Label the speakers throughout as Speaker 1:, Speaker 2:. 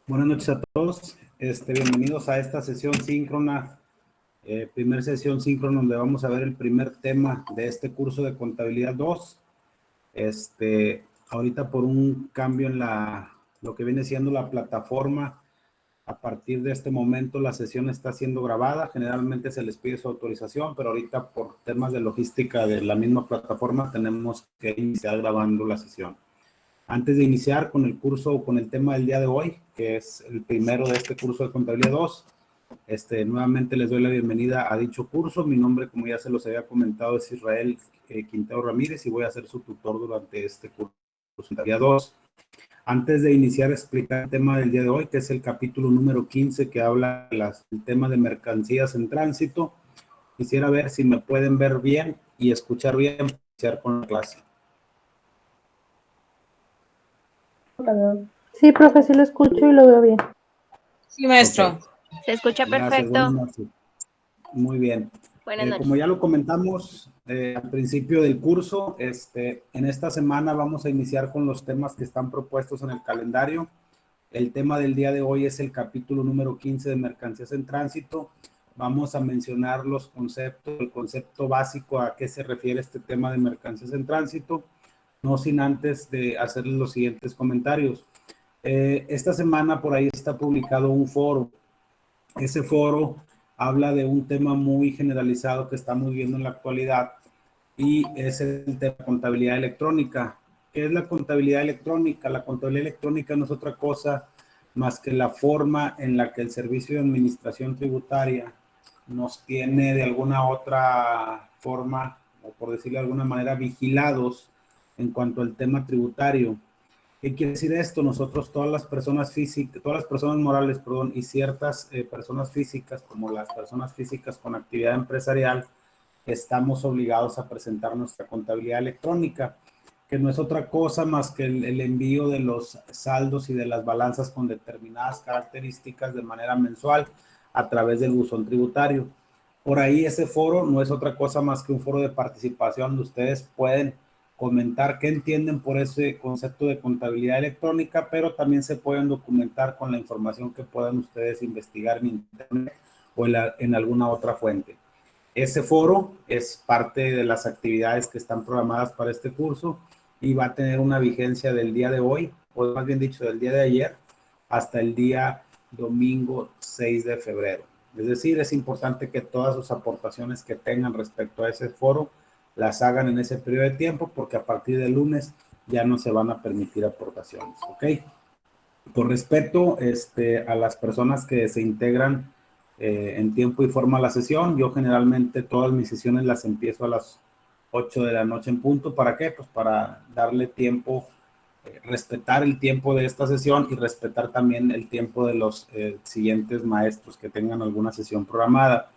Speaker 1: Buenas noches a todos. Bienvenidos a esta sesión síncrona, primer sesión síncrona donde vamos a ver el primer tema de este curso de Contabilidad 2. Ahorita por un cambio en lo que viene siendo la plataforma, a partir de este momento la sesión está siendo grabada. Generalmente se les pide su autorización, pero ahorita por temas de logística de la misma plataforma tenemos que iniciar grabando la sesión. Antes de iniciar con el curso o con el tema del día de hoy, que es el primero de este curso de Contabilidad 2, nuevamente les doy la bienvenida a dicho curso. Mi nombre, como ya se los había comentado, es Israel Quintero Ramírez y voy a ser su tutor durante este curso de Contabilidad 2. Antes de iniciar a explicar el tema del día de hoy, que es el capítulo número 15, que habla del tema de mercancías en tránsito, quisiera ver si me pueden ver bien y escuchar bien para iniciar con la clase.
Speaker 2: Sí, profe, sí lo escucho y lo veo bien.
Speaker 3: Sí, maestro.
Speaker 1: Okay.
Speaker 4: Se escucha
Speaker 1: Gracias,
Speaker 4: perfecto.
Speaker 1: buenas noches. Muy bien.
Speaker 4: Buenas noches.
Speaker 1: Como ya lo comentamos al principio del curso, en esta semana vamos a iniciar con los temas que están propuestos en el calendario. El tema del día de hoy es el capítulo número 15 de mercancías en tránsito. Vamos a mencionar los conceptos, el concepto básico a qué se refiere este tema de mercancías en tránsito, no sin antes de hacerles los siguientes comentarios. Esta semana por ahí está publicado un foro. Ese foro habla de un tema muy generalizado que estamos viendo en la actualidad y es el tema de contabilidad electrónica. ¿Qué es la contabilidad electrónica? La contabilidad electrónica no es otra cosa más que la forma en la que el Servicio de Administración Tributaria nos tiene de alguna otra forma, o por decirlo de alguna manera, vigilados en cuanto al tema tributario. ¿Qué quiere decir esto? Nosotros, todas las personas físicas, todas las personas morales, perdón, y ciertas personas físicas, como las personas físicas con actividad empresarial, estamos obligados a presentar nuestra contabilidad electrónica, que no es otra cosa más que el envío de los saldos y de las balanzas con determinadas características de manera mensual a través del buzón tributario. Por ahí ese foro no es otra cosa más que un foro de participación donde ustedes pueden comentar qué entienden por ese concepto de contabilidad electrónica, pero también se pueden documentar con la información que puedan ustedes investigar en internet o en alguna otra fuente. Ese foro es parte de las actividades que están programadas para este curso y va a tener una vigencia del día de hoy, o más bien dicho, del día de ayer, hasta el día domingo 6 de febrero. Es decir, es importante que todas sus aportaciones que tengan respecto a ese foro las hagan en ese periodo de tiempo, porque a partir del lunes ya no se van a permitir aportaciones, ¿ok? Por respeto a las personas que se integran en tiempo y forma a la sesión, yo generalmente todas mis sesiones las empiezo a las 8 de la noche en punto. ¿Para qué? Pues para darle tiempo, respetar el tiempo de esta sesión y respetar también el tiempo de los siguientes maestros que tengan alguna sesión programada.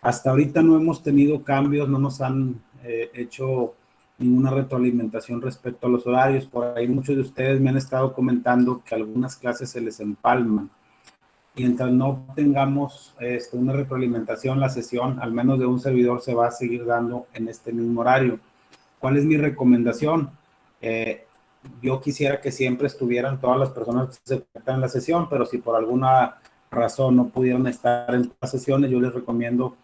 Speaker 1: Hasta ahorita no hemos tenido cambios, no nos han hecho ninguna retroalimentación respecto a los horarios. Por ahí muchos de ustedes me han estado comentando que algunas clases se les empalman. Mientras no tengamos una retroalimentación, la sesión, al menos de un servidor, se va a seguir dando en este mismo horario. ¿Cuál es mi recomendación? Yo quisiera que siempre estuvieran todas las personas que se conectan en la sesión, pero si por alguna razón no pudieron estar en las sesiones, yo les recomiendo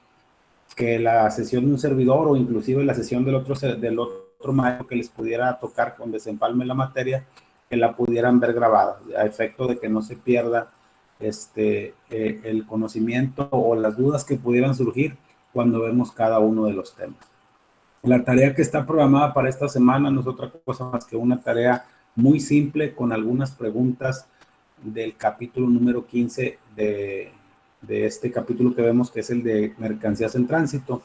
Speaker 1: que la sesión de un servidor o inclusive la sesión del otro maestro que les pudiera tocar donde se empalme la materia, que la pudieran ver grabada, a efecto de que no se pierda el conocimiento o las dudas que pudieran surgir cuando vemos cada uno de los temas. La tarea que está programada para esta semana no es otra cosa más que una tarea muy simple con algunas preguntas del capítulo número 15 de este capítulo que vemos, que es el de mercancías en tránsito.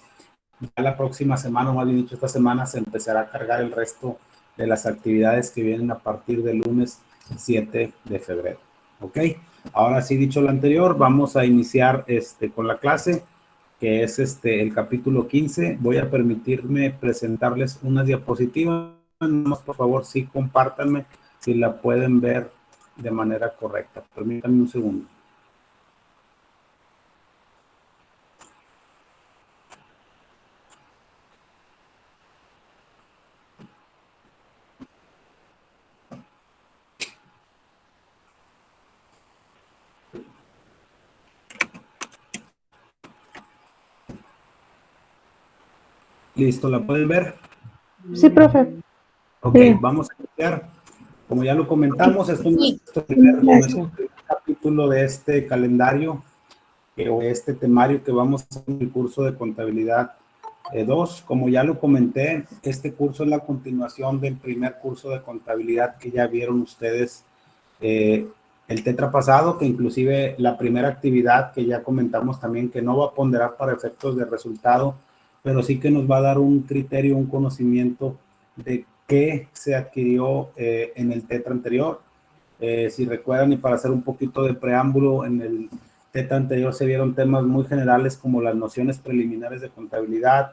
Speaker 1: Ya la próxima semana, o más bien dicho, esta semana se empezará a cargar el resto de las actividades que vienen a partir del lunes 7 de febrero. ¿Ok? Ahora sí, dicho lo anterior, vamos a iniciar con la clase, que es el capítulo 15. Voy a permitirme presentarles unas diapositivas. Por favor, sí, compártanme si la pueden ver de manera correcta. Permítanme un segundo. Listo, ¿la pueden ver?
Speaker 2: Sí, profe.
Speaker 1: Ok,
Speaker 2: Sí.
Speaker 1: vamos a iniciar. Como ya lo comentamos, esto es
Speaker 2: Sí.
Speaker 1: nuestro primer capítulo de este calendario o este temario que vamos a hacer en el curso de contabilidad 2. Como ya lo comenté, este curso es la continuación del primer curso de contabilidad que ya vieron ustedes el tetra pasado, que inclusive la primera actividad que ya comentamos también, que no va a ponderar para efectos de resultado, pero sí que nos va a dar un criterio, un conocimiento de qué se adquirió en el tetra anterior. Si recuerdan, y para hacer un poquito de preámbulo, en el tetra anterior se vieron temas muy generales como las nociones preliminares de contabilidad,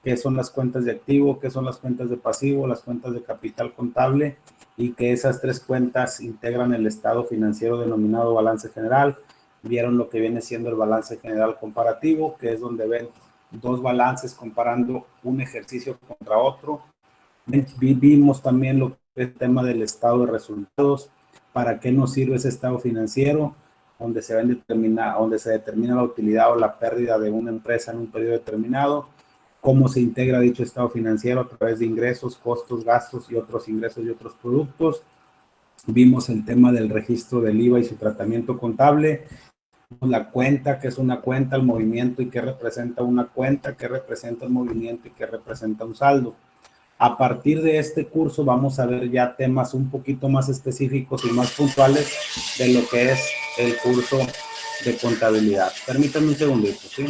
Speaker 1: qué son las cuentas de activo, qué son las cuentas de pasivo, las cuentas de capital contable, y que esas tres cuentas integran el estado financiero denominado balance general. Vieron lo que viene siendo el balance general comparativo, que es donde ven dos balances comparando un ejercicio contra otro. Vimos también lo que es el tema del estado de resultados, para qué nos sirve ese estado financiero, donde se determina la utilidad o la pérdida de una empresa en un periodo determinado, cómo se integra dicho estado financiero a través de ingresos, costos, gastos y otros ingresos y otros productos. Vimos el tema del registro del IVA y su tratamiento contable, la cuenta, que es una cuenta, el movimiento y qué representa una cuenta, qué representa un movimiento y qué representa un saldo. A partir de este curso vamos a ver ya temas un poquito más específicos y más puntuales de lo que es el curso de contabilidad. Permítanme un segundito, ¿sí?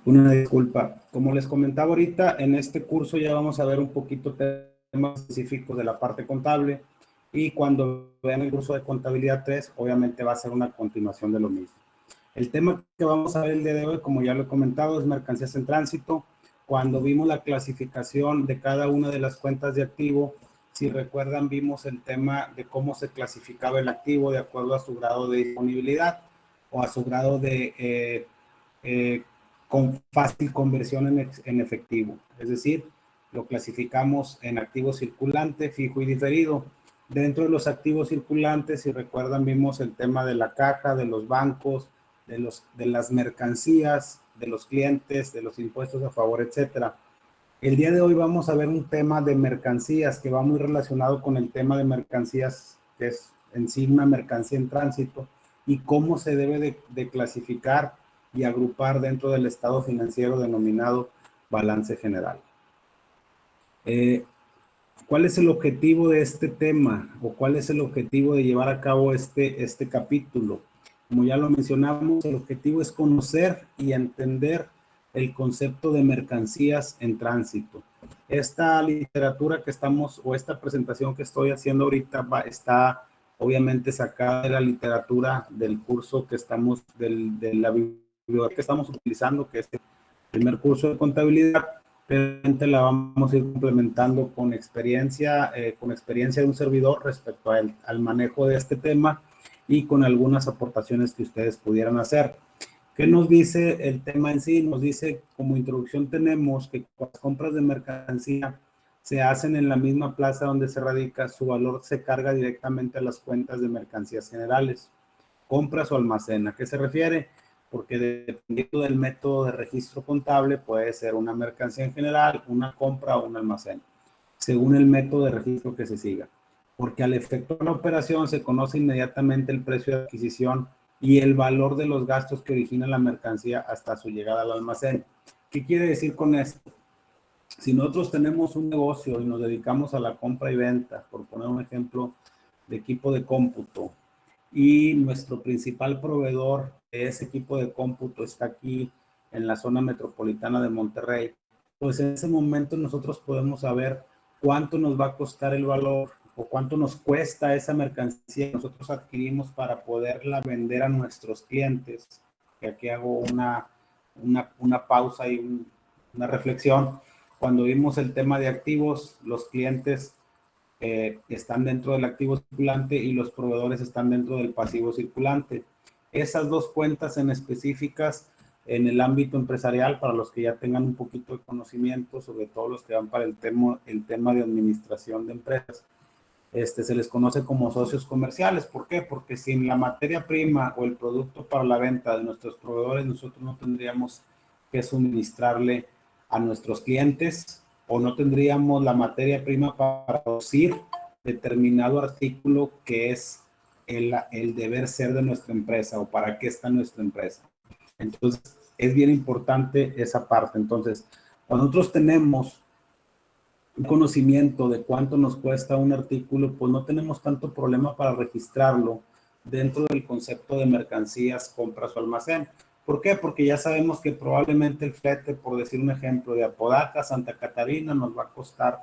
Speaker 1: Una disculpa. Como les comentaba ahorita, en este curso ya vamos a ver un poquito temas específicos de la parte contable, y cuando vean el curso de contabilidad 3, obviamente va a ser una continuación de lo mismo. El tema que vamos a ver el día de hoy, como ya lo he comentado, es mercancías en tránsito. Cuando vimos la clasificación de cada una de las cuentas de activo, si recuerdan, vimos el tema de cómo se clasificaba el activo de acuerdo a su grado de disponibilidad o a su grado de con fácil conversión en efectivo. Es decir, lo clasificamos en activo circulante, fijo y diferido. Dentro de los activos circulantes, si recuerdan, vimos el tema de la caja, de los bancos, de las mercancías, de los clientes, de los impuestos a favor, etcétera. El día de hoy vamos a ver un tema de mercancías que va muy relacionado con el tema de mercancías, que es en sí una mercancía en tránsito, y cómo se debe de clasificar y agrupar dentro del estado financiero denominado balance general. ¿Cuál es el objetivo de este tema o cuál es el objetivo de llevar a cabo este capítulo? Como ya lo mencionamos, el objetivo es conocer y entender el concepto de mercancías en tránsito. Esta literatura que estamos, o esta presentación que estoy haciendo ahorita, está obviamente sacada de la literatura del curso que estamos, de la bibliografía que estamos utilizando, que es el primer curso de contabilidad. Realmente la vamos a ir complementando con experiencia de un servidor respecto al manejo de este tema, y con algunas aportaciones que ustedes pudieran hacer. ¿Qué nos dice el tema en sí? Nos dice, como introducción tenemos que las compras de mercancía se hacen en la misma plaza donde se radica, su valor se carga directamente a las cuentas de mercancías generales. Compras o almacén, ¿a qué se refiere? Porque dependiendo del método de registro contable, puede ser una mercancía en general, una compra o un almacén, según el método de registro que se siga. Porque al efectuar la operación se conoce inmediatamente el precio de adquisición y el valor de los gastos que origina la mercancía hasta su llegada al almacén. ¿Qué quiere decir con esto? Si nosotros tenemos un negocio y nos dedicamos a la compra y venta, por poner un ejemplo, de equipo de cómputo, y nuestro principal proveedor de ese equipo de cómputo está aquí en la zona metropolitana de Monterrey, pues en ese momento nosotros podemos saber cuánto nos va a costar el valor o cuánto nos cuesta esa mercancía que nosotros adquirimos para poderla vender a nuestros clientes. Y aquí hago una pausa y una reflexión. Cuando vimos el tema de activos, los clientes están dentro del activo circulante y los proveedores están dentro del pasivo circulante. Esas dos cuentas en específicas en el ámbito empresarial, para los que ya tengan un poquito de conocimiento, sobre todo los que van para el tema de administración de empresas, se les conoce como socios comerciales. ¿Por qué? Porque sin la materia prima o el producto para la venta de nuestros proveedores, nosotros no tendríamos que suministrarle a nuestros clientes o no tendríamos la materia prima para producir determinado artículo que es el deber ser de nuestra empresa o para qué está nuestra empresa. Entonces, es bien importante esa parte. Entonces, cuando nosotros tenemos un conocimiento de cuánto nos cuesta un artículo, pues no tenemos tanto problema para registrarlo dentro del concepto de mercancías, compras o almacén. ¿Por qué? Porque ya sabemos que probablemente el flete, por decir un ejemplo, de Apodaca a Santa Catarina nos va a costar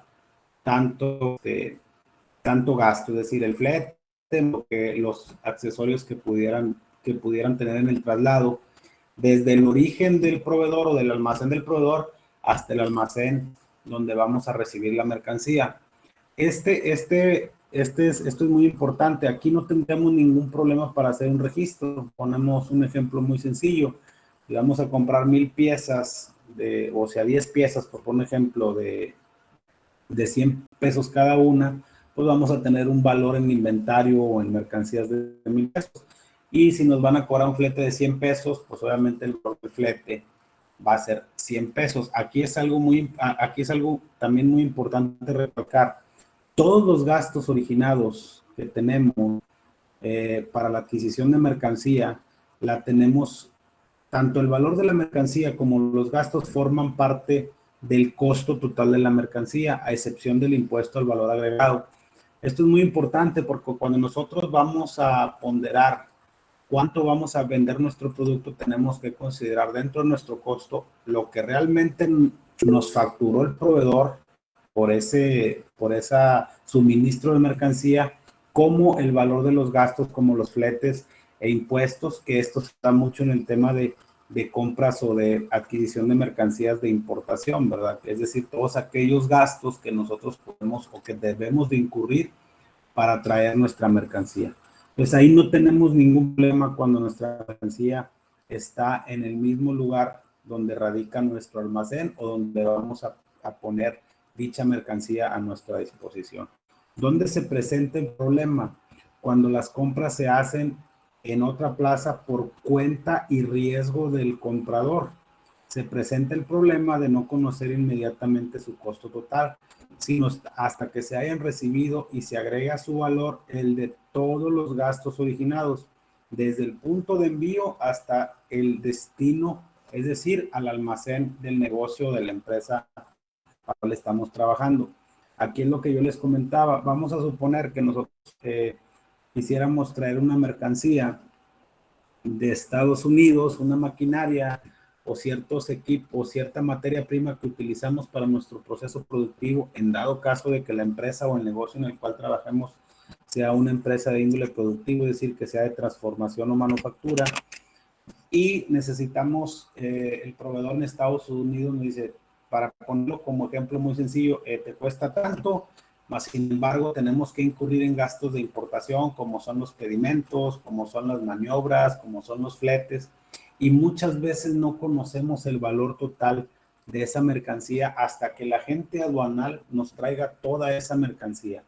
Speaker 1: tanto gasto, es decir, el flete, los accesorios que pudieran tener en el traslado, desde el origen del proveedor o del almacén del proveedor hasta el almacén donde vamos a recibir la mercancía. Esto es muy importante. Aquí no tendríamos ningún problema para hacer un registro. Ponemos un ejemplo muy sencillo. Si vamos a comprar 1000 piezas, o sea, 10 piezas, por un ejemplo, de 100 pesos cada una, pues vamos a tener un valor en inventario o en mercancías de 1000 pesos. Y si nos van a cobrar un flete de 100 pesos, pues obviamente el valor del flete va a ser 100 pesos. Aquí es algo también muy importante recalcar. Todos los gastos originados que tenemos para la adquisición de mercancía, la tenemos, tanto el valor de la mercancía como los gastos forman parte del costo total de la mercancía, a excepción del impuesto al valor agregado. Esto es muy importante porque cuando nosotros vamos a ponderar cuánto vamos a vender nuestro producto, tenemos que considerar dentro de nuestro costo lo que realmente nos facturó el proveedor por ese suministro de mercancía, como el valor de los gastos, como los fletes e impuestos, que esto está mucho en el tema de compras o de adquisición de mercancías de importación, ¿verdad? Es decir, todos aquellos gastos que nosotros podemos o que debemos de incurrir para traer nuestra mercancía. Pues ahí no tenemos ningún problema cuando nuestra mercancía está en el mismo lugar donde radica nuestro almacén o donde vamos a poner dicha mercancía a nuestra disposición. ¿Dónde se presenta el problema? Cuando las compras se hacen en otra plaza por cuenta y riesgo del comprador. Se presenta el problema de no conocer inmediatamente su costo total, sino hasta que se hayan recibido y se agrega su valor el de todos los gastos originados, desde el punto de envío hasta el destino, es decir, al almacén del negocio de la empresa para la cual estamos trabajando. Aquí es lo que yo les comentaba. Vamos a suponer que nosotros quisiéramos traer una mercancía de Estados Unidos, una maquinaria o ciertos equipos, cierta materia prima que utilizamos para nuestro proceso productivo, en dado caso de que la empresa o el negocio en el cual trabajemos sea una empresa de índole productivo, es decir, que sea de transformación o manufactura, y necesitamos, el proveedor en Estados Unidos nos dice, para ponerlo como ejemplo muy sencillo, te cuesta tanto, más sin embargo tenemos que incurrir en gastos de importación, como son los pedimentos, como son las maniobras, como son los fletes, y muchas veces no conocemos el valor total de esa mercancía hasta que la agente aduanal nos traiga toda esa mercancía.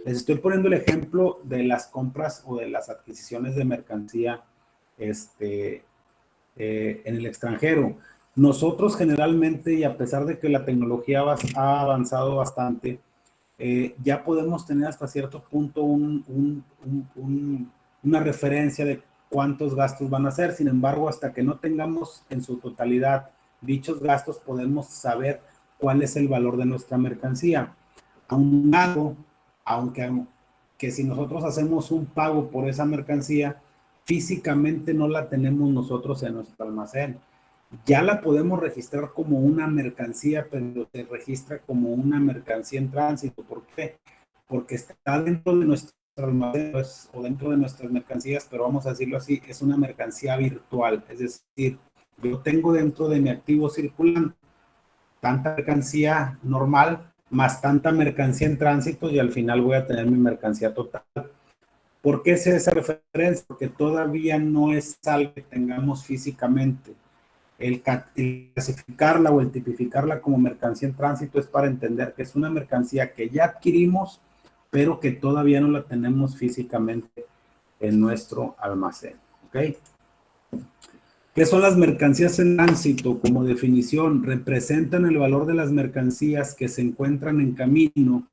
Speaker 1: Les estoy poniendo el ejemplo de las compras o de las adquisiciones de mercancía en el extranjero. Nosotros generalmente, y a pesar de que la tecnología ha avanzado bastante, ya podemos tener hasta cierto punto una referencia de cuántos gastos van a ser. Sin embargo, hasta que no tengamos en su totalidad dichos gastos, podemos saber cuál es el valor de nuestra mercancía. Aunque si nosotros hacemos un pago por esa mercancía, físicamente no la tenemos nosotros en nuestro almacén. Ya la podemos registrar como una mercancía, pero se registra como una mercancía en tránsito. ¿Por qué? porque está dentro de nuestro almacén pues, o dentro de nuestras mercancías, pero vamos a decirlo así, es una mercancía virtual, es decir, yo tengo dentro de mi activo circulante tanta mercancía normal más tanta mercancía en tránsito y al final voy a tener mi mercancía total. ¿Por qué es esa referencia? Porque todavía no es algo que tengamos físicamente. El clasificarla o el tipificarla como mercancía en tránsito es para entender que es una mercancía que ya adquirimos, pero que todavía no la tenemos físicamente en nuestro almacén. ¿Ok? ¿Qué son las mercancías en tránsito? Como definición, representan el valor de las mercancías que se encuentran en camino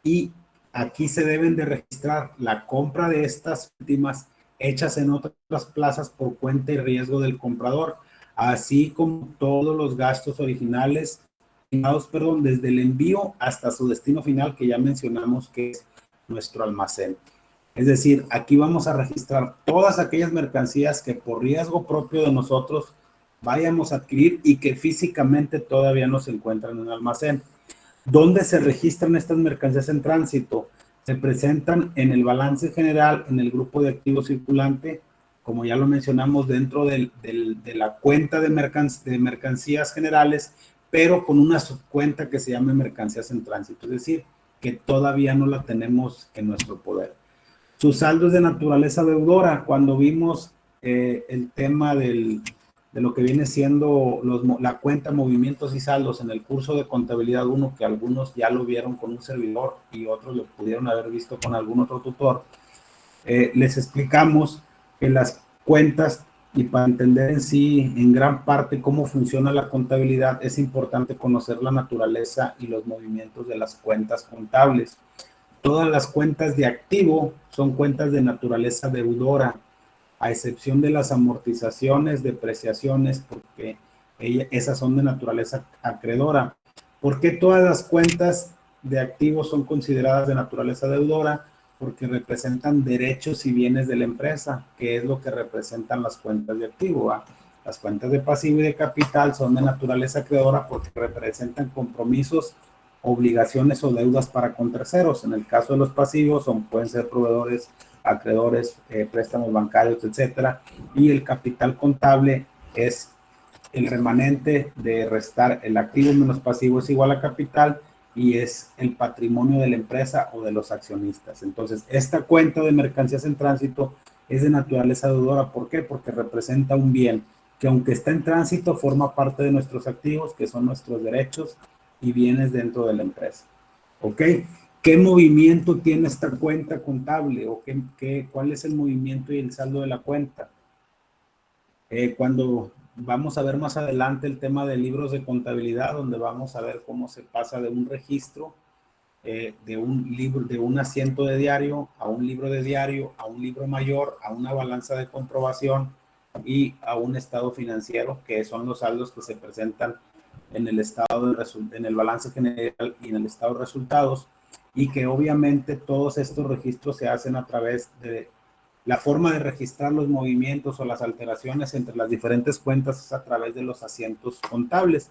Speaker 1: y aquí se deben de registrar la compra de estas últimas hechas en otras plazas por cuenta y riesgo del comprador, así como todos los gastos originales, desde el envío hasta su destino final que ya mencionamos que es nuestro almacén. Es decir, aquí vamos a registrar todas aquellas mercancías que por riesgo propio de nosotros vayamos a adquirir y que físicamente todavía no se encuentran en el almacén. ¿Dónde se registran estas mercancías en tránsito? Se presentan en el balance general, en el grupo de activos circulante, como ya lo mencionamos, dentro de la cuenta de mercancías generales, pero con una subcuenta que se llama mercancías en tránsito, es decir, que todavía no la tenemos en nuestro poder. Su saldo es de naturaleza deudora. Cuando vimos el tema de lo que viene siendo la cuenta, movimientos y saldos en el curso de contabilidad 1, que algunos ya lo vieron con un servidor y otros lo pudieron haber visto con algún otro tutor, les explicamos que las cuentas, y para entender en sí, en gran parte, cómo funciona la contabilidad, es importante conocer la naturaleza y los movimientos de las cuentas contables. Todas las cuentas de activo son cuentas de naturaleza deudora, a excepción de las amortizaciones, depreciaciones, porque esas son de naturaleza acreedora. ¿Por qué todas las cuentas de activos son consideradas de naturaleza deudora? Porque representan derechos y bienes de la empresa, que es lo que representan las cuentas de activo. ¿Va? Las cuentas de pasivo y de capital son de naturaleza acreedora porque representan compromisos, obligaciones o deudas para con terceros. En el caso de los pasivos pueden ser proveedores, acreedores, préstamos bancarios, etcétera. Y el capital contable es el remanente de restar el activo menos pasivo es igual a capital y es el patrimonio de la empresa o de los accionistas. Entonces, esta cuenta de mercancías en tránsito es de naturaleza deudora. ¿Por qué? Porque representa un bien que aunque está en tránsito forma parte de nuestros activos, que son nuestros derechos y bienes dentro de la empresa. ¿Ok? ¿Qué movimiento tiene esta cuenta contable? ¿O cuál es el movimiento y el saldo de la cuenta? Cuando vamos a ver más adelante el tema de libros de contabilidad, donde vamos a ver cómo se pasa de un registro, de un libro, de un asiento de diario, a un libro de diario, a un libro mayor, a una balanza de comprobación y a un estado financiero, que son los saldos que se presentan en el en el balance general y en el estado de resultados, y que obviamente todos estos registros se hacen a través de la forma de registrar los movimientos o las alteraciones entre las diferentes cuentas es a través de los asientos contables,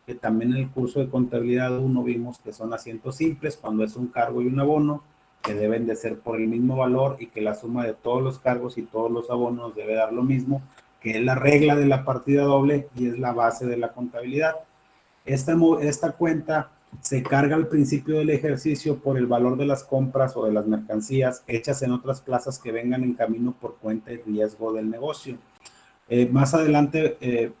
Speaker 1: que también en el curso de contabilidad 1 vimos que son asientos simples cuando es un cargo y un abono, que deben de ser por el mismo valor y que la suma de todos los cargos y todos los abonos debe dar lo mismo, que es la regla de la partida doble y es la base de la contabilidad. Esta cuenta se carga al principio del ejercicio por el valor de las compras o de las mercancías hechas en otras plazas que vengan en camino por cuenta y riesgo del negocio. Más adelante,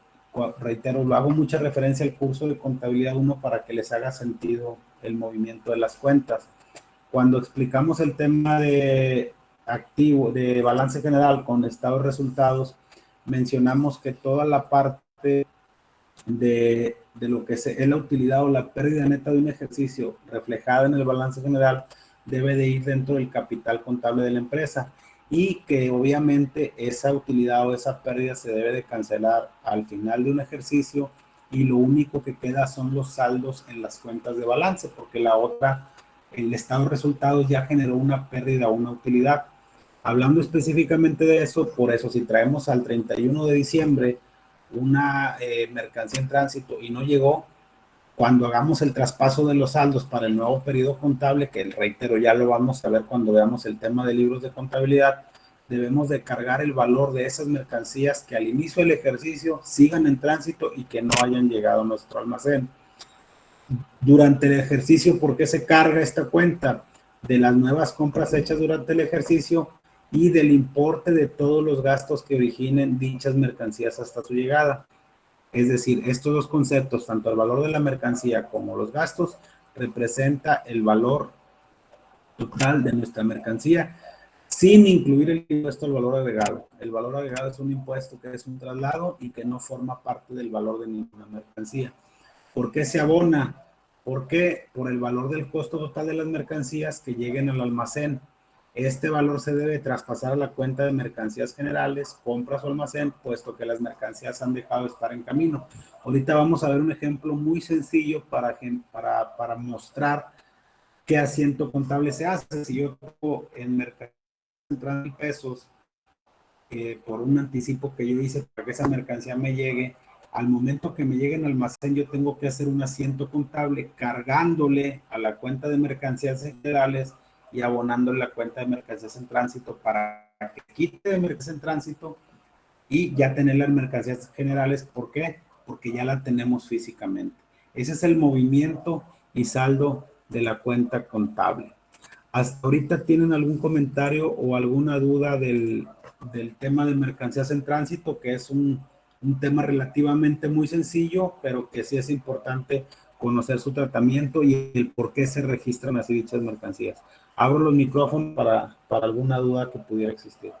Speaker 1: reitero, lo hago mucha referencia al curso de contabilidad 1 para que les haga sentido el movimiento de las cuentas. Cuando explicamos el tema de activo, de balance general con estado de resultados, mencionamos que toda la parte de lo que es la utilidad o la pérdida neta de un ejercicio reflejada en el balance general debe de ir dentro del capital contable de la empresa y que obviamente esa utilidad o esa pérdida se debe de cancelar al final de un ejercicio y lo único que queda son los saldos en las cuentas de balance porque la otra, el estado de resultados ya generó una pérdida o una utilidad. Hablando específicamente de eso, por eso si traemos al 31 de diciembre una mercancía en tránsito y no llegó, cuando hagamos el traspaso de los saldos para el nuevo periodo contable, que reitero, ya lo vamos a ver cuando veamos el tema de libros de contabilidad, debemos de cargar el valor de esas mercancías que al inicio del ejercicio sigan en tránsito y que no hayan llegado a nuestro almacén. Durante el ejercicio, ¿por qué se carga esta cuenta? De las nuevas compras hechas durante el ejercicio y del importe de todos los gastos que originen dichas mercancías hasta su llegada. Es decir, estos dos conceptos, tanto el valor de la mercancía como los gastos, representa el valor total de nuestra mercancía, sin incluir el impuesto al valor agregado. El valor agregado es un impuesto que es un traslado y que no forma parte del valor de ninguna mercancía. ¿Por qué se abona? ¿Por qué? Por el valor del costo total de las mercancías que lleguen al almacén. Este valor se debe traspasar a la cuenta de mercancías generales, compras o almacén, puesto que las mercancías han dejado de estar en camino. Ahorita vamos a ver un ejemplo muy sencillo para mostrar qué asiento contable se hace. Si yo tengo en mercancías $1,000 pesos por un anticipo que yo hice para que esa mercancía me llegue, al momento que me llegue en almacén, yo tengo que hacer un asiento contable cargándole a la cuenta de mercancías generales y abonándole la cuenta de mercancías en tránsito para que quite de mercancías en tránsito y ya tener las mercancías generales. ¿Por qué? Porque ya la tenemos físicamente. Ese es el movimiento y saldo de la cuenta contable. ¿Hasta ahorita tienen algún comentario o alguna duda del tema de mercancías en tránsito, que es un tema relativamente muy sencillo, pero que sí es importante conocer su tratamiento y el por qué se registran así dichas mercancías? Abro los micrófonos para alguna duda que pudiera existir.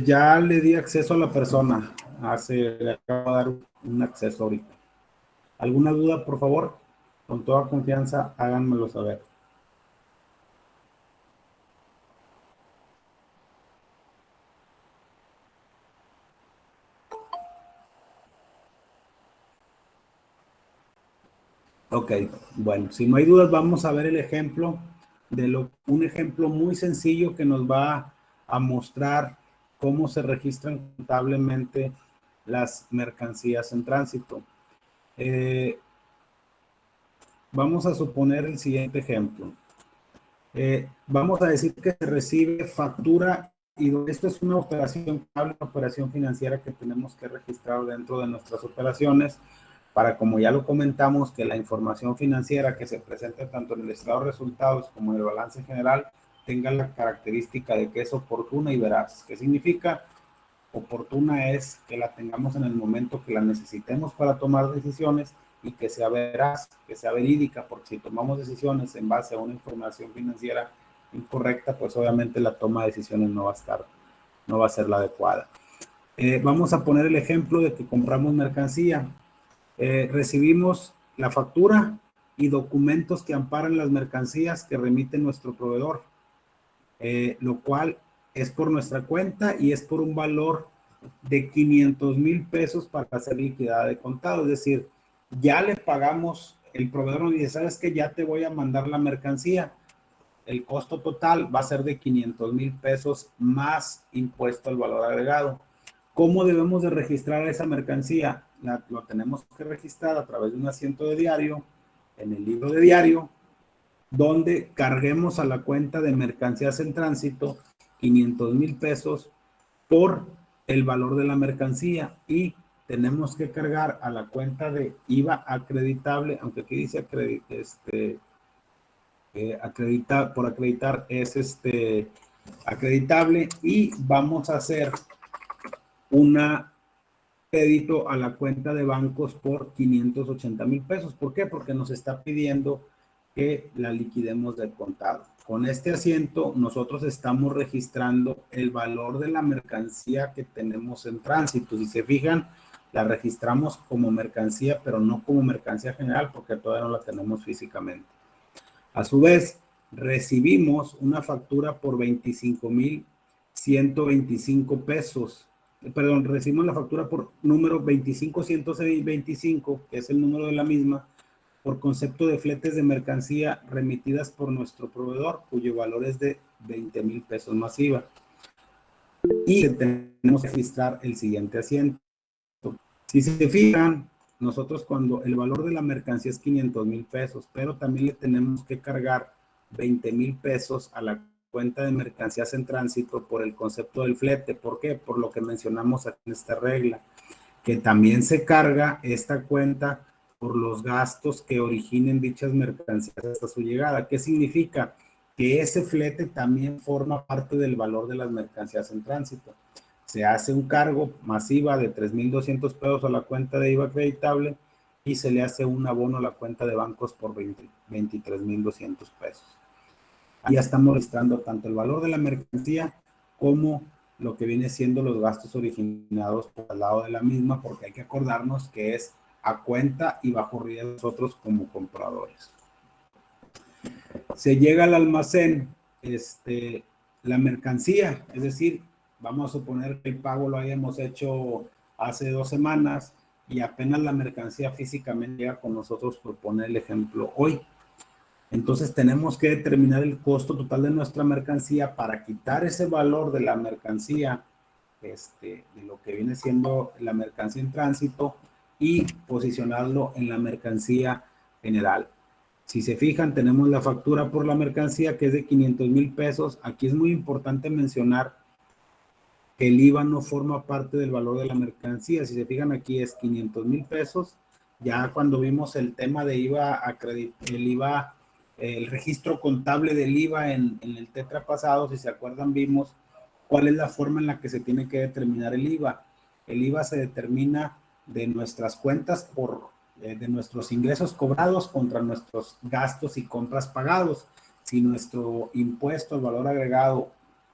Speaker 1: Ya le di acceso a la persona. Le acabo de dar un acceso ahorita. ¿Alguna duda, por favor? Con toda confianza, háganmelo saber. Ok, bueno, si no hay dudas, vamos a ver el ejemplo un ejemplo muy sencillo que nos va a mostrar cómo se registran contablemente las mercancías en tránsito. Vamos a suponer el siguiente ejemplo. Vamos a decir que se recibe factura y esto es una operación financiera que tenemos que registrar dentro de nuestras operaciones para, como ya lo comentamos, que la información financiera que se presenta tanto en el estado de resultados como en el balance general tenga la característica de que es oportuna y veraz. ¿Qué significa? Oportuna es que la tengamos en el momento que la necesitemos para tomar decisiones y que sea veraz, que sea verídica, porque si tomamos decisiones en base a una información financiera incorrecta, pues obviamente la toma de decisiones no va a ser la adecuada. Vamos a poner el ejemplo de que compramos mercancía. Recibimos la factura y documentos que amparan las mercancías que remite nuestro proveedor, lo cual es por nuestra cuenta y es por un valor de 500,000 pesos para ser liquidada de contado. Es decir, ya le pagamos, el proveedor nos dice, ¿sabes qué? Ya te voy a mandar la mercancía. El costo total va a ser de 500,000 pesos más impuesto al valor agregado. ¿Cómo debemos de registrar esa mercancía? Lo tenemos que registrar a través de un asiento de diario, en el libro de diario, donde carguemos a la cuenta de mercancías en tránsito 500,000 pesos por el valor de la mercancía y tenemos que cargar a la cuenta de IVA acreditable, aunque aquí dice acreditar es acreditable, y vamos a hacer una crédito a la cuenta de bancos por 580,000 pesos. ¿Por qué? Porque nos está pidiendo que la liquidemos de contado. Con este asiento, nosotros estamos registrando el valor de la mercancía que tenemos en tránsito. Si se fijan, la registramos como mercancía, pero no como mercancía general, porque todavía no la tenemos físicamente. A su vez, recibimos una factura por 25,125 pesos. Perdón, recibimos la factura por número 25,125, que es el número de la misma, por concepto de fletes de mercancía remitidas por nuestro proveedor, cuyo valor es de 20,000 pesos más IVA. y tenemos que registrar el siguiente asiento. Si se fijan, nosotros cuando el valor de la mercancía es 500,000 pesos, pero también le tenemos que cargar 20,000 pesos a la cuenta de mercancías en tránsito por el concepto del flete. ¿Por qué? Por lo que mencionamos aquí en esta regla, que también se carga esta cuenta por los gastos que originen dichas mercancías hasta su llegada. ¿Qué significa? Que ese flete también forma parte del valor de las mercancías en tránsito. Se hace un cargo masiva de 3,200 pesos a la cuenta de IVA acreditable y se le hace un abono a la cuenta de bancos por 23,200 pesos. Ahí ya estamos registrando tanto el valor de la mercancía como lo que viene siendo los gastos originados por el lado de la misma, porque hay que acordarnos que es a cuenta y bajo riesgo nosotros como compradores. Se llega al almacén, la mercancía, es decir, vamos a suponer que el pago lo hayamos hecho hace 2 semanas y apenas la mercancía físicamente llega con nosotros, por poner el ejemplo, hoy. Entonces tenemos que determinar el costo total de nuestra mercancía para quitar ese valor de la mercancía, de lo que viene siendo la mercancía en tránsito y posicionarlo en la mercancía general. Si se fijan, tenemos la factura por la mercancía que es de 500,000 pesos. Aquí es muy importante mencionar que el IVA no forma parte del valor de la mercancía. Si se fijan, aquí es 500,000 pesos. Ya cuando vimos el tema de IVA, el registro contable del IVA en el tetra pasado, si se acuerdan, vimos cuál es la forma en la que se tiene que determinar el IVA. El IVA se determina de nuestras cuentas de nuestros ingresos cobrados contra nuestros gastos y compras pagados. Si nuestro impuesto al valor agregado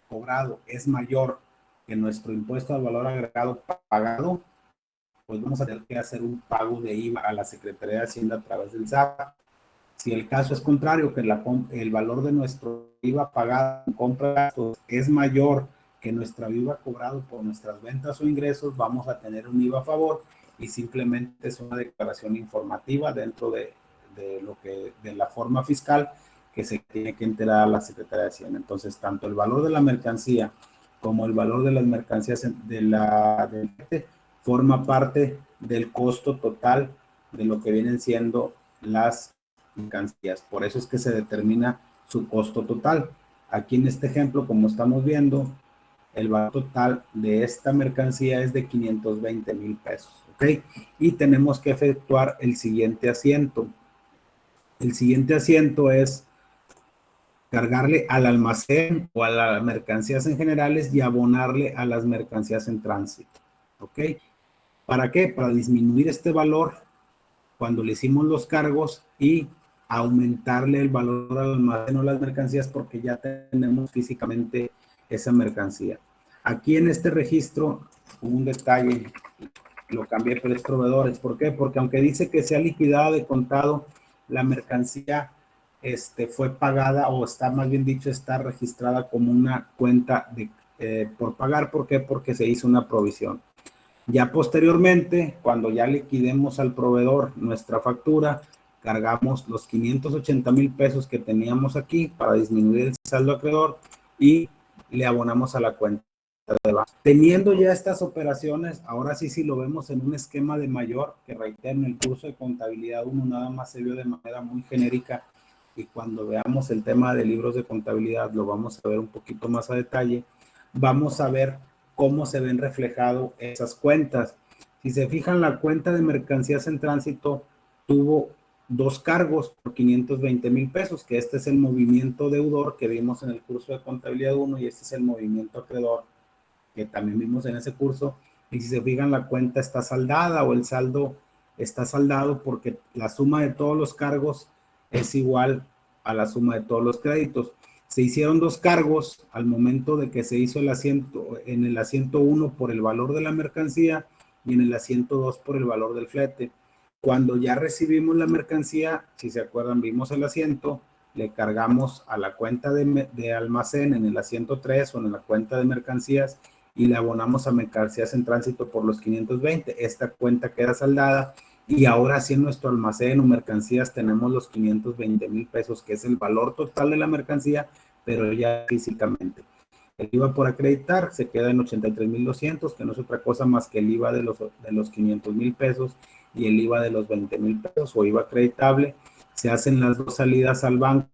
Speaker 1: cobrado es mayor que nuestro impuesto al valor agregado pagado, pues vamos a tener que hacer un pago de IVA a la Secretaría de Hacienda a través del SAT. Si el caso es contrario, que el valor de nuestro IVA pagado en compras es mayor que nuestra IVA cobrado por nuestras ventas o ingresos, vamos a tener un IVA a favor y simplemente es una declaración informativa dentro de la forma fiscal que se tiene que enterar a la Secretaría de Hacienda. Entonces, tanto el valor de la mercancía como el valor de las mercancías forma parte del costo total de lo que vienen siendo las mercancías. Por eso es que se determina su costo total. Aquí en este ejemplo, como estamos viendo, el valor total de esta mercancía es de 520,000 pesos, ¿ok? Y tenemos que efectuar el siguiente asiento. El siguiente asiento es cargarle al almacén o a las mercancías en generales y abonarle a las mercancías en tránsito, ¿ok? ¿Para qué? Para disminuir este valor cuando le hicimos los cargos y aumentarle el valor al almacén o las mercancías porque ya tenemos físicamente esa mercancía. Aquí en este registro hubo un detalle, lo cambié por los proveedores. ¿Por qué? Porque aunque dice que sea liquidada de contado, la mercancía fue pagada, o está, más bien dicho, está registrada como una cuenta por pagar. ¿Por qué? Porque se hizo una provisión. Ya posteriormente, cuando ya liquidemos al proveedor nuestra factura, cargamos los 580,000 pesos que teníamos aquí para disminuir el saldo acreedor y le abonamos a la cuenta de banco. Teniendo ya estas operaciones, ahora sí, si lo vemos en un esquema de mayor, que reitero, en el curso de contabilidad 1 nada más se vio de manera muy genérica, y cuando veamos el tema de libros de contabilidad lo vamos a ver un poquito más a detalle. Vamos a ver cómo se ven reflejadas esas cuentas. Si se fijan, la cuenta de mercancías en tránsito tuvo 2 cargos por 520,000 pesos, que este es el movimiento deudor que vimos en el curso de contabilidad 1 y este es el movimiento acreedor que también vimos en ese curso. Y si se fijan, la cuenta está saldada o el saldo está saldado porque la suma de todos los cargos es igual a la suma de todos los créditos. Se hicieron 2 cargos al momento de que se hizo el asiento, en el asiento 1 por el valor de la mercancía y en el asiento 2 por el valor del flete. Cuando ya recibimos la mercancía, si se acuerdan, vimos el asiento, le cargamos a la cuenta de almacén en el asiento 3 o en la cuenta de mercancías y le abonamos a mercancías en tránsito por los 520. Esta cuenta queda saldada y ahora sí en nuestro almacén o mercancías tenemos los 520,000 pesos, que es el valor total de la mercancía, pero ya físicamente. El IVA por acreditar se queda en 83,200, que no es otra cosa más que el IVA de los 500,000 pesos y el IVA de los 20,000 pesos o IVA acreditable. Se hacen las dos salidas al banco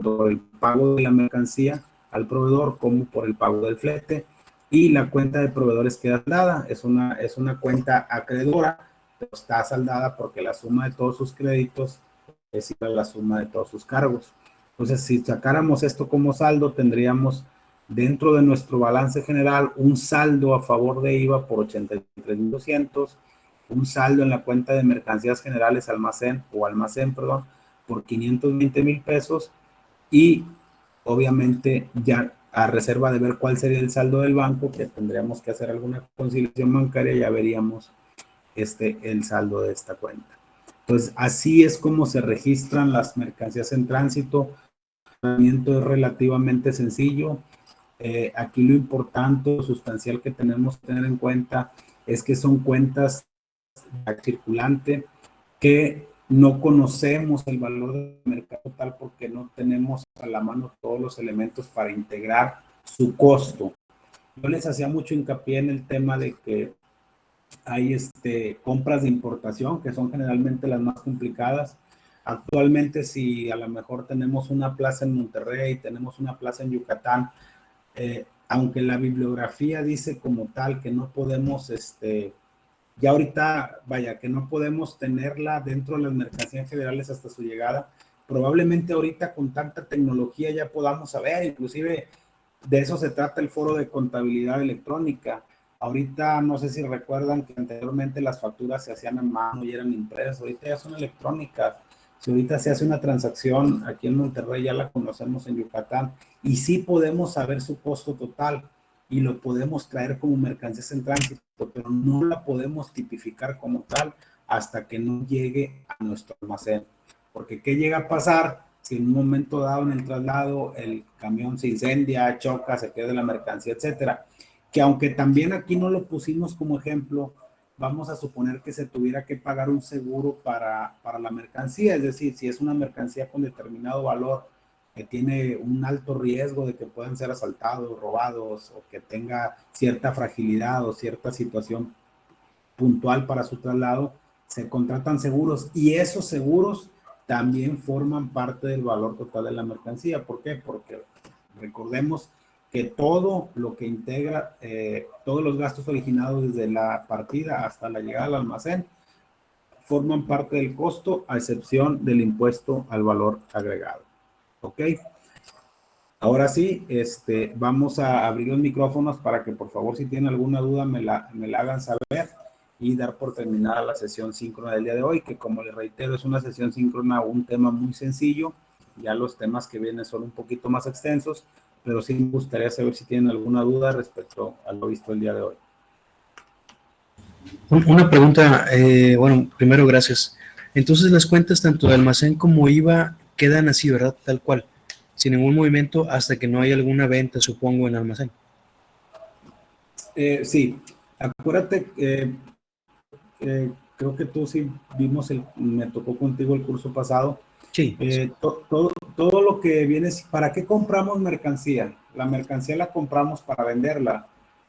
Speaker 1: por el pago de la mercancía al proveedor como por el pago del flete, y la cuenta de proveedores queda saldada. Es una cuenta acreedora, pero está saldada porque la suma de todos sus créditos es igual a la suma de todos sus cargos. Entonces, si sacáramos esto como saldo, tendríamos dentro de nuestro balance general un saldo a favor de IVA por 83,200, un saldo en la cuenta de mercancías generales almacén, perdón, por 520,000 pesos, y obviamente ya a reserva de ver cuál sería el saldo del banco, que tendríamos que hacer alguna conciliación bancaria, ya veríamos el saldo de esta cuenta. Entonces, así es como se registran las mercancías en tránsito. El procedimiento es relativamente sencillo. Aquí lo importante, lo sustancial que tenemos que tener en cuenta es que son cuentas circulante que no conocemos el valor del mercado total porque no tenemos a la mano todos los elementos para integrar su costo. Yo les hacía mucho hincapié en el tema de que hay compras de importación que son generalmente las más complicadas. Actualmente, si a lo mejor tenemos una plaza en Monterrey, tenemos una plaza en Yucatán, aunque la bibliografía dice como tal que no podemos, ya ahorita, vaya, que no podemos tenerla dentro de las mercancías federales hasta su llegada, probablemente ahorita con tanta tecnología ya podamos saber, inclusive de eso se trata el foro de contabilidad electrónica. Ahorita no sé si recuerdan que anteriormente las facturas se hacían a mano y eran impresas, ahorita ya son electrónicas. Si ahorita se hace una transacción aquí en Monterrey, ya la conocemos en Yucatán, y sí podemos saber su costo total y lo podemos traer como mercancías en tránsito, pero no la podemos tipificar como tal hasta que no llegue a nuestro almacén. Porque ¿qué llega a pasar si en un momento dado en el traslado el camión se incendia, choca, se pierde la mercancía, etcétera? Que aunque también aquí no lo pusimos como ejemplo, vamos a suponer que se tuviera que pagar un seguro para la mercancía, es decir, si es una mercancía con determinado valor que tiene un alto riesgo de que puedan ser asaltados, robados, o que tenga cierta fragilidad o cierta situación puntual para su traslado, se contratan seguros, y esos seguros también forman parte del valor total de la mercancía. ¿Por qué? Porque recordemos que todo lo que integra, todos los gastos originados desde la partida hasta la llegada al almacén, forman parte del costo, a excepción del impuesto al valor agregado. ¿Ok? Ahora sí, vamos a abrir los micrófonos para que por favor, si tienen alguna duda, me la hagan saber, y dar por terminada la sesión síncrona del día de hoy, que como les reitero, es una sesión síncrona, un tema muy sencillo. Ya los temas que vienen son un poquito más extensos, pero sí me gustaría saber si tienen alguna duda respecto a lo visto el día de hoy.
Speaker 3: Una pregunta, bueno, primero gracias. Entonces las cuentas tanto de almacén como IVA quedan así, ¿verdad? Tal cual, sin ningún movimiento hasta que no haya alguna venta, supongo, en almacén.
Speaker 1: Sí, acuérdate, creo que tú sí me tocó contigo el curso pasado.
Speaker 3: Sí.
Speaker 1: Todo lo que viene, ¿para qué compramos mercancía? La mercancía la compramos para venderla,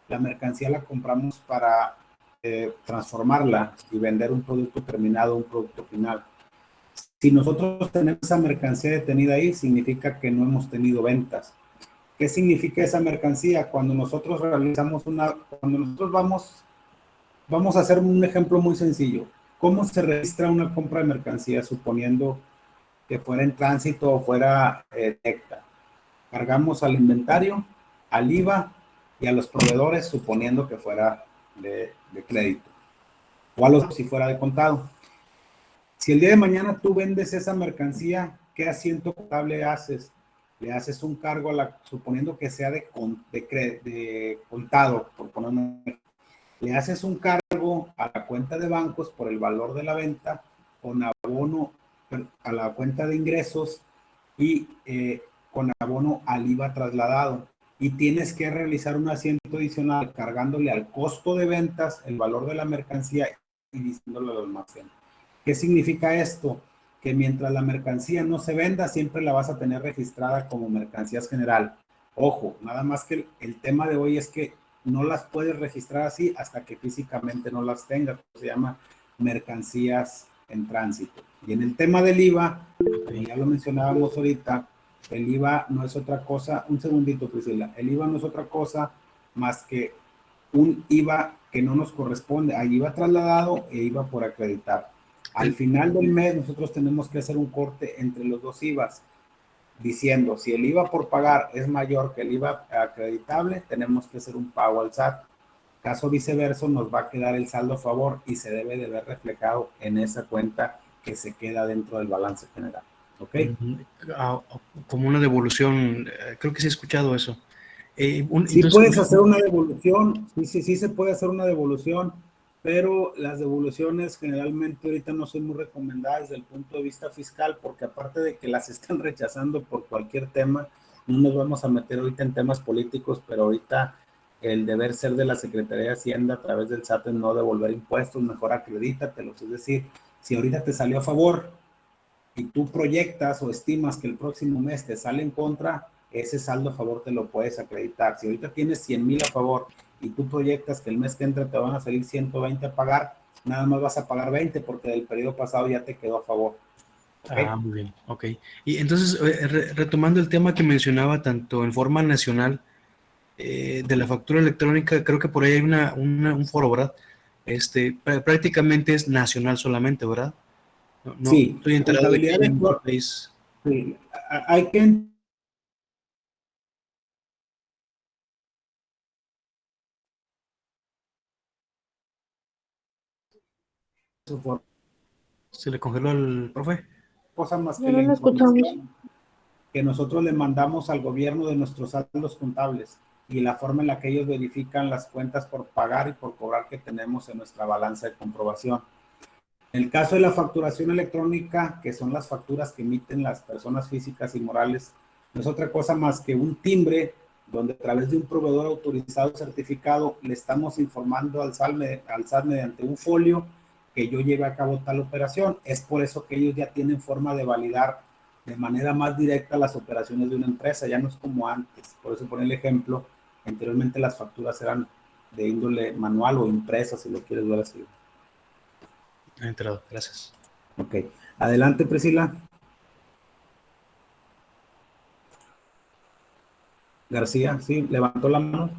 Speaker 1: la mercancía la compramos para transformarla y vender un producto terminado, un producto final. Si nosotros tenemos esa mercancía detenida ahí, significa que no hemos tenido ventas. ¿Qué significa esa mercancía? Cuando nosotros vamos a hacer un ejemplo muy sencillo. ¿Cómo se registra una compra de mercancía suponiendo que fuera en tránsito o fuera directa? Cargamos al inventario, al IVA y a los proveedores, suponiendo que fuera de crédito, o a los si fuera de contado. Si el día de mañana tú vendes esa mercancía, ¿qué asiento contable haces? Le haces un cargo, suponiendo que sea de contado, por ponerme, le haces un cargo a la cuenta de bancos por el valor de la venta, con abono a la cuenta de ingresos y con abono al IVA trasladado. Y tienes que realizar un asiento adicional cargándole al costo de ventas el valor de la mercancía y diciéndole al almacén. ¿Qué significa esto? Que mientras la mercancía no se venda, siempre la vas a tener registrada como mercancías general. Ojo, nada más que el tema de hoy es que no las puedes registrar así hasta que físicamente no las tengas. Se llama mercancías en tránsito. Y en el tema del IVA, como ya lo mencionábamos ahorita, el IVA no es otra cosa, un segundito Priscila, el IVA no es otra cosa más que un IVA que no nos corresponde, hay IVA trasladado e IVA por acreditar. Al final del mes nosotros tenemos que hacer un corte entre los dos IVAs, diciendo si el IVA por pagar es mayor que el IVA acreditable, tenemos que hacer un pago al SAT. Caso viceversa, nos va a quedar el saldo a favor y se debe de ver reflejado en esa cuenta que se queda dentro del balance general. ¿Ok?
Speaker 3: Como una devolución, creo que sí he escuchado eso.
Speaker 1: Sí
Speaker 3: Entonces,
Speaker 1: puedes hacer una devolución, sí se puede hacer una devolución, pero las devoluciones generalmente ahorita no son muy recomendadas desde el punto de vista fiscal, porque aparte de que las están rechazando por cualquier tema, no nos vamos a meter ahorita en temas políticos, pero ahorita el deber ser de la Secretaría de Hacienda a través del SAT es no devolver impuestos, mejor acredítatelos. Es decir, si ahorita te salió a favor y tú proyectas o estimas que el próximo mes te sale en contra, ese saldo a favor te lo puedes acreditar. Si ahorita tienes 100,000 a favor y tú proyectas que el mes que entra te van a salir 120 a pagar, nada más vas a pagar 20 porque del periodo pasado ya te quedó a favor. ¿Okay?
Speaker 3: muy bien, ok. Y entonces, retomando el tema que mencionaba tanto en forma nacional, de la factura electrónica, creo que por ahí hay un foro, ¿verdad? Prácticamente es nacional solamente, ¿verdad? No
Speaker 1: Sí,
Speaker 3: estoy enterado de que
Speaker 1: contabilidad
Speaker 3: hay
Speaker 1: de...
Speaker 3: en otro país.
Speaker 1: Sí, hay que...
Speaker 3: ¿Se le congeló al profe?
Speaker 1: Cosa más
Speaker 2: Ya
Speaker 1: que
Speaker 2: no
Speaker 1: la
Speaker 2: lo escuchamos.
Speaker 1: información que nosotros le mandamos al gobierno de nuestros saldos contables y la forma en la que ellos verifican las cuentas por pagar y por cobrar que tenemos en nuestra balanza de comprobación. En el caso de la facturación electrónica, que son las facturas que emiten las personas físicas y morales, no es otra cosa más que un timbre donde a través de un proveedor autorizado certificado le estamos informando al SAT mediante un folio que yo lleve a cabo tal operación. Es por eso que ellos ya tienen forma de validar de manera más directa las operaciones de una empresa, ya no es como antes. Por eso poner el ejemplo, anteriormente las facturas eran de índole manual o impresas, si lo quieres ver así.
Speaker 3: He enterado, gracias.
Speaker 1: Ok, adelante Priscila. García, sí, levantó la mano.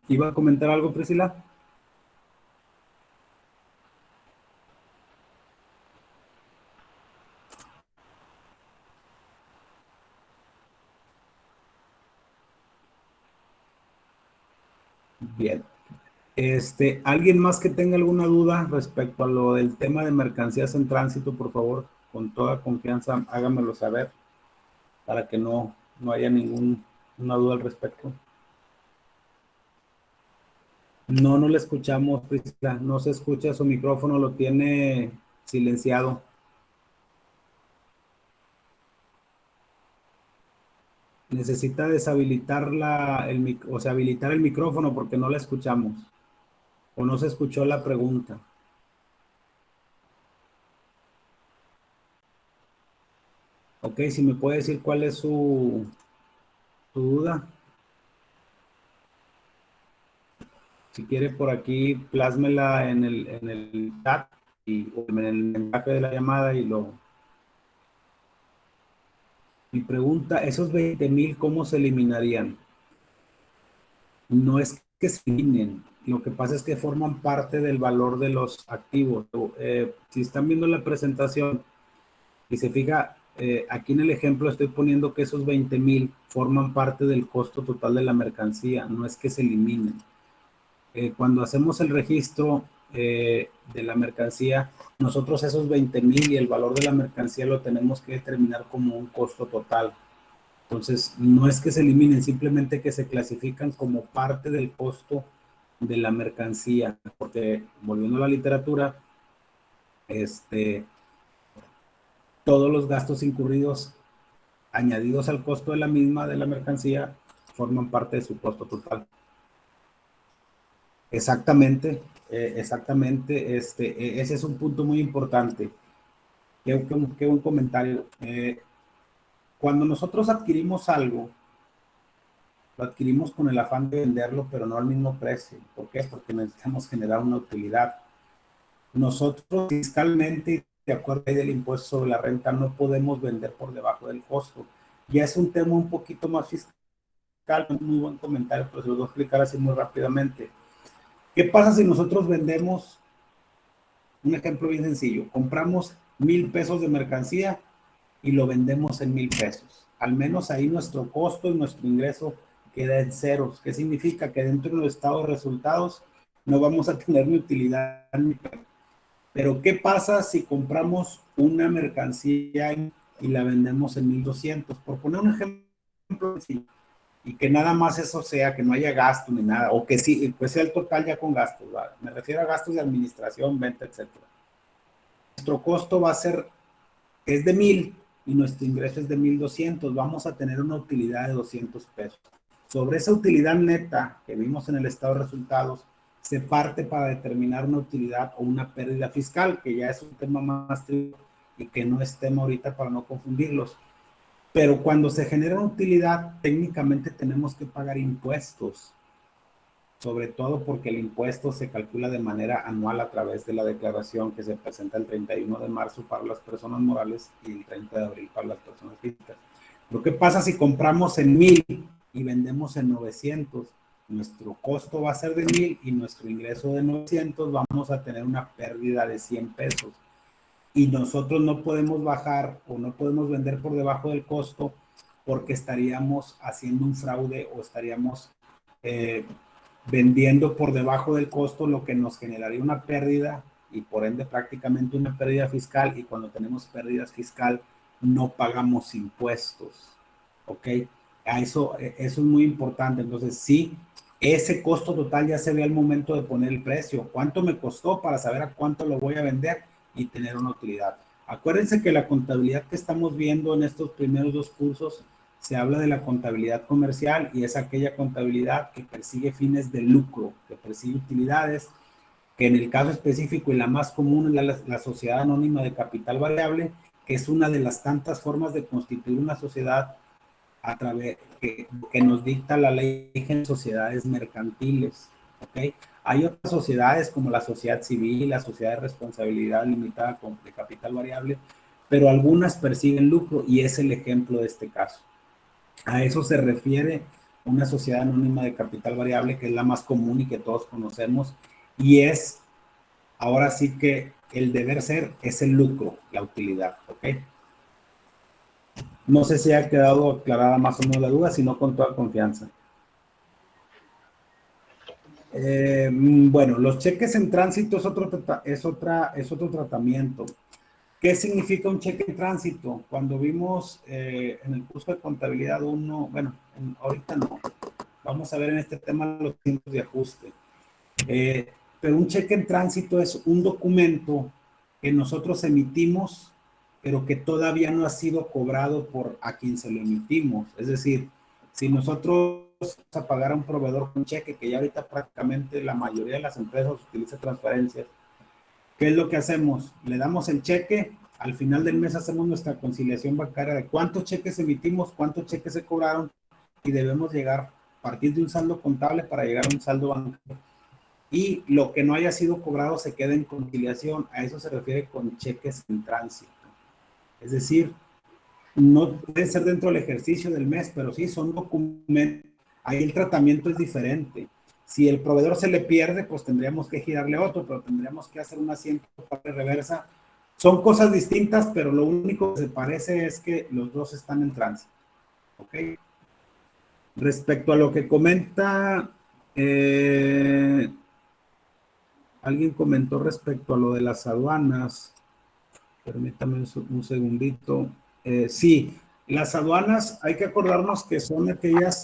Speaker 1: ¿Iba a comentar algo, Priscila? Bien. ¿Alguien más que tenga alguna duda respecto a lo del tema de mercancías en tránsito, por favor, con toda confianza, hágamelo saber para que no haya ninguna duda al respecto? No le escuchamos, Priscila. No se escucha, su micrófono lo tiene silenciado. Necesita deshabilitar o sea, habilitar el micrófono porque no la escuchamos. O no se escuchó la pregunta. Ok, si me puede decir cuál es su duda. Si quiere por aquí, plásmela en el chat o en el mensaje de la llamada Mi pregunta, esos 20,000, ¿cómo se eliminarían? No es que se eliminen, lo que pasa es que forman parte del valor de los activos. Si están viendo la presentación y se fija, aquí en el ejemplo estoy poniendo que esos 20,000 forman parte del costo total de la mercancía, no es que se eliminen. Cuando hacemos el registro de la mercancía, nosotros esos 20,000 y el valor de la mercancía lo tenemos que determinar como un costo total. Entonces, no es que se eliminen, simplemente que se clasifican como parte del costo de la mercancía, porque volviendo a la literatura, todos los gastos incurridos añadidos al costo de la misma, de la mercancía, forman parte de su costo total. Exactamente, exactamente. Ese es un punto muy importante. Qué buen comentario. Cuando nosotros adquirimos algo, lo adquirimos con el afán de venderlo, pero no al mismo precio. ¿Por qué? Porque necesitamos generar una utilidad. Nosotros fiscalmente, de acuerdo del impuesto sobre la renta, no podemos vender por debajo del costo. Ya es un tema un poquito más fiscal, un muy buen comentario, pero se lo voy a explicar así muy rápidamente. ¿Qué pasa si nosotros vendemos, un ejemplo bien sencillo, compramos 1,000 pesos de mercancía y lo vendemos en 1,000 pesos? Al menos ahí nuestro costo y nuestro ingreso queda en ceros. ¿Qué significa? Que dentro de los estados de resultados no vamos a tener ni utilidad ni pérdida. Pero ¿qué pasa si compramos una mercancía y la vendemos en 1,200? Por poner un ejemplo, y que nada más eso sea, que no haya gasto ni nada, o que sí, pues sea el total ya con gastos, ¿vale? Me refiero a gastos de administración, venta, etcétera. Nuestro costo va a ser, es de 1,000 y nuestro ingreso es de 1,200, vamos a tener una utilidad de 200 pesos. Sobre esa utilidad neta que vimos en el estado de resultados, se parte para determinar una utilidad o una pérdida fiscal, que ya es un tema más trivial y que no es tema ahorita para no confundirlos. Pero cuando se genera una utilidad, técnicamente tenemos que pagar impuestos, sobre todo porque el impuesto se calcula de manera anual a través de la declaración que se presenta el 31 de marzo para las personas morales y el 30 de abril para las personas físicas. Lo que pasa si compramos en 1,000 y vendemos en 900, nuestro costo va a ser de 1,000 y nuestro ingreso de 900, vamos a tener una pérdida de 100 pesos. Y nosotros no podemos bajar o no podemos vender por debajo del costo porque estaríamos haciendo un fraude o estaríamos vendiendo por debajo del costo, lo que nos generaría una pérdida y por ende prácticamente una pérdida fiscal, y cuando tenemos pérdidas fiscal no pagamos impuestos, ¿ok? Eso es muy importante. Entonces sí, ese costo total ya se ve al momento de poner el precio. ¿Cuánto me costó para saber a cuánto lo voy a vender y tener una utilidad? Acuérdense que la contabilidad que estamos viendo en estos primeros dos cursos se habla de la contabilidad comercial, y es aquella contabilidad que persigue fines de lucro, que persigue utilidades, que en el caso específico y la más común es la sociedad anónima de capital variable, que es una de las tantas formas de constituir una sociedad a través que nos dicta la ley de sociedades mercantiles, ¿ok? Hay otras sociedades como la sociedad civil, la sociedad de responsabilidad limitada de capital variable, pero algunas persiguen lucro y es el ejemplo de este caso. A eso se refiere una sociedad anónima de capital variable, que es la más común y que todos conocemos, y es, ahora sí que el deber ser es el lucro, la utilidad, ¿ok? No sé si ha quedado aclarada más o menos la duda, sino con toda confianza. Bueno, los cheques en tránsito es otro tratamiento. ¿Qué significa un cheque en tránsito? Cuando vimos en el curso de contabilidad 1, bueno, ahorita no, vamos a ver en este tema los tiempos de ajuste. Pero un cheque en tránsito es un documento que nosotros emitimos, pero que todavía no ha sido cobrado por a quien se lo emitimos. Es decir, si nosotros vamos a pagar a un proveedor con cheque, que ya ahorita prácticamente la mayoría de las empresas utiliza transferencias, ¿qué es lo que hacemos? Le damos el cheque, al final del mes hacemos nuestra conciliación bancaria de cuántos cheques emitimos, cuántos cheques se cobraron, y debemos llegar a partir de un saldo contable para llegar a un saldo bancario. Y lo que no haya sido cobrado se queda en conciliación. A eso se refiere con cheques en tránsito. Es decir, no puede ser dentro del ejercicio del mes, pero sí son documentos. Ahí el tratamiento es diferente. Si el proveedor se le pierde, pues tendríamos que girarle otro, pero tendríamos que hacer una siempre parte reversa. Son cosas distintas, pero lo único que se parece es que los dos están en tránsito. ¿Ok? Respecto a lo que comenta, alguien comentó respecto a lo de las aduanas. Permítame un segundito. Sí, las aduanas hay que acordarnos que son aquellas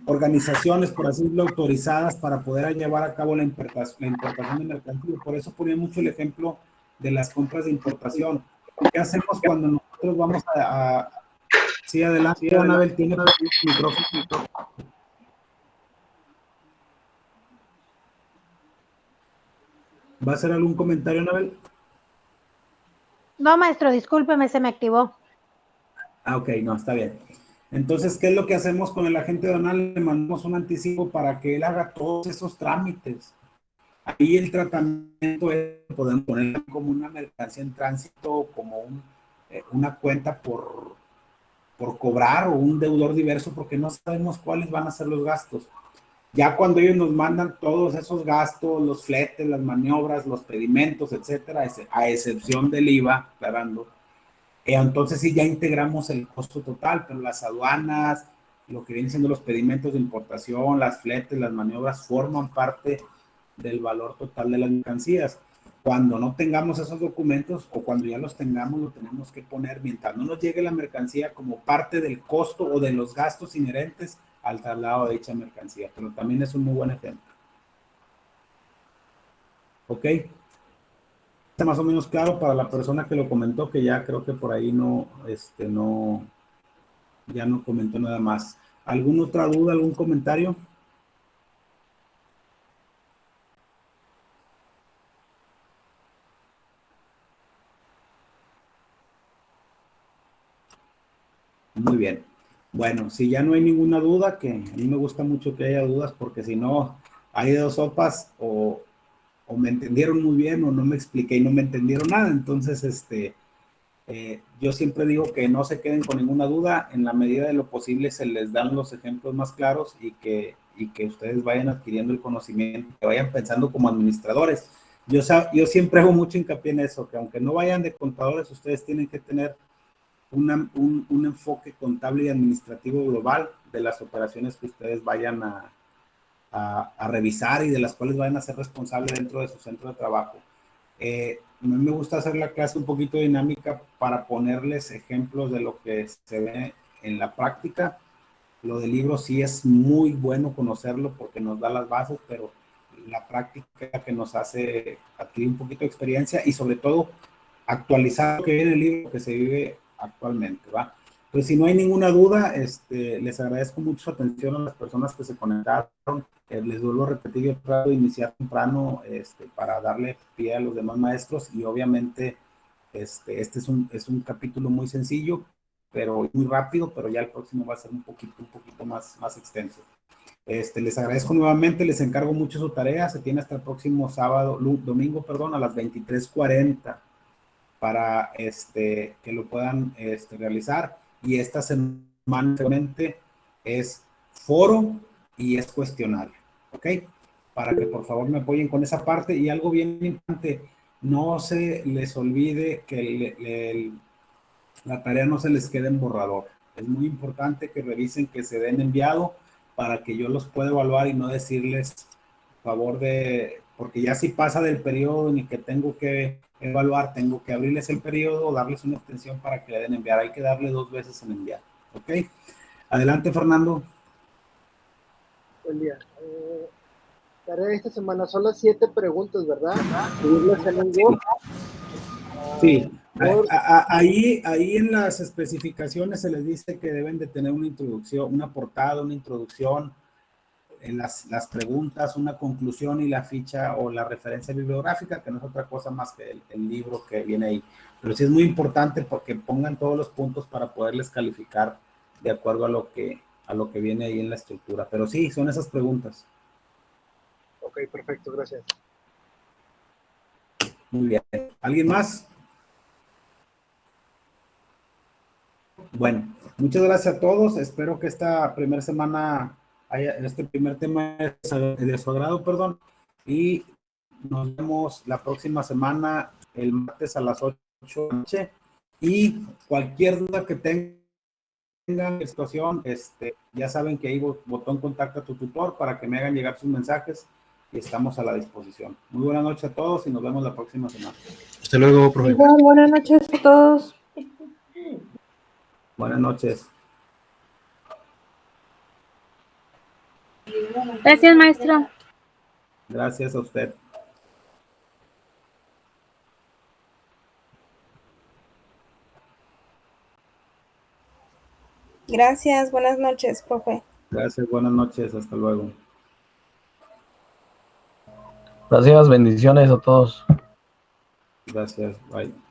Speaker 1: organizaciones, por así decirlo, autorizadas para poder llevar a cabo la importación de mercancía. Por eso ponía mucho el ejemplo de las compras de importación. ¿Qué hacemos cuando nosotros vamos a sí, adelante, Anabel, tiene el micrófono. ¿Va a hacer algún comentario, Anabel?
Speaker 2: No, maestro, discúlpeme, se me activó.
Speaker 1: Ah, ok, no, está bien. Entonces, ¿qué es lo que hacemos con el agente aduanal? Le mandamos un anticipo para que él haga todos esos trámites. Ahí el tratamiento es, podemos ponerlo como una mercancía en tránsito, como una cuenta por cobrar o un deudor diverso, porque no sabemos cuáles van a ser los gastos. Ya cuando ellos nos mandan todos esos gastos, los fletes, las maniobras, los pedimentos, etcétera, a excepción del IVA, aclarando, entonces sí ya integramos el costo total, pero las aduanas, lo que vienen siendo los pedimentos de importación, las fletes, las maniobras, forman parte del valor total de las mercancías. Cuando no tengamos esos documentos o cuando ya los tengamos, lo tenemos que poner mientras no nos llegue la mercancía como parte del costo o de los gastos inherentes al traslado de dicha mercancía. Pero también es un muy buen ejemplo. ¿Ok? Está más o menos claro para la persona que lo comentó, que ya creo que por ahí ya no comentó nada más. ¿Alguna otra duda, algún comentario? Muy bien. Bueno, si ya no hay ninguna duda, que a mí me gusta mucho que haya dudas, porque si no, hay dos sopas, o me entendieron muy bien o no me expliqué y no me entendieron nada. Entonces, yo siempre digo que no se queden con ninguna duda, en la medida de lo posible se les dan los ejemplos más claros y que ustedes vayan adquiriendo el conocimiento, que vayan pensando como administradores. Yo siempre hago mucho hincapié en eso, que aunque no vayan de contadores, ustedes tienen que tener un enfoque contable y administrativo global de las operaciones que ustedes vayan a revisar y de las cuales vayan a ser responsables dentro de su centro de trabajo. A mí me gusta hacer la clase un poquito dinámica para ponerles ejemplos de lo que se ve en la práctica. Lo del libro sí es muy bueno conocerlo porque nos da las bases, pero la práctica que nos hace adquirir un poquito de experiencia y sobre todo actualizar lo que viene en el libro que se vive actualmente, ¿va? Pues si no hay ninguna duda, les agradezco mucho su atención a las personas que se conectaron. Les vuelvo a repetir, yo trato de iniciar temprano para darle pie a los demás maestros y obviamente este es un capítulo muy sencillo, pero muy rápido, pero ya el próximo va a ser un poquito más extenso. Les agradezco nuevamente, les encargo mucho su tarea, se tiene hasta el próximo domingo, perdón, a las 23:40 para que lo puedan realizar. Y esta semana es foro y es cuestionario, ¿ok? Para que por favor me apoyen con esa parte. Y algo bien importante, no se les olvide que la tarea no se les quede en borrador. Es muy importante que revisen que se den enviado para que yo los pueda evaluar y no decirles favor de, porque ya si pasa del periodo en el que tengo que evaluar, tengo que abrirles el periodo o darles una extensión para que le den enviar. Hay que darle 2 veces en enviar. ¿Ok? Adelante, Fernando.
Speaker 4: Buen día. Tarea esta semana son las 7 preguntas, ¿verdad? Subirlas en un Word.
Speaker 1: Sí. Ahí en las especificaciones se les dice que deben de tener una introducción, una portada, una introducción, en las preguntas, una conclusión y la ficha o la referencia bibliográfica, que no es otra cosa más que el libro que viene ahí. Pero sí es muy importante porque pongan todos los puntos para poderles calificar de acuerdo a lo que viene ahí en la estructura. Pero sí, son esas preguntas.
Speaker 4: Ok, perfecto, gracias.
Speaker 1: Muy bien. ¿Alguien más? Bueno, muchas gracias a todos. Espero que esta primera semana este primer tema de su agrado, perdón. Y nos vemos la próxima semana, el martes a las 8 de la noche. Y cualquier duda que tengan en situación, ya saben que hay botón contacta a tu tutor para que me hagan llegar sus mensajes y estamos a la disposición. Muy buenas noches a todos y nos vemos la próxima semana.
Speaker 3: Hasta luego, profe.
Speaker 2: Igual, buenas noches a todos.
Speaker 1: Buenas noches.
Speaker 5: Gracias, maestro.
Speaker 1: Gracias a usted.
Speaker 6: Gracias, buenas noches, profe.
Speaker 1: Gracias, buenas noches, hasta luego.
Speaker 5: Gracias, bendiciones a todos.
Speaker 1: Gracias, bye.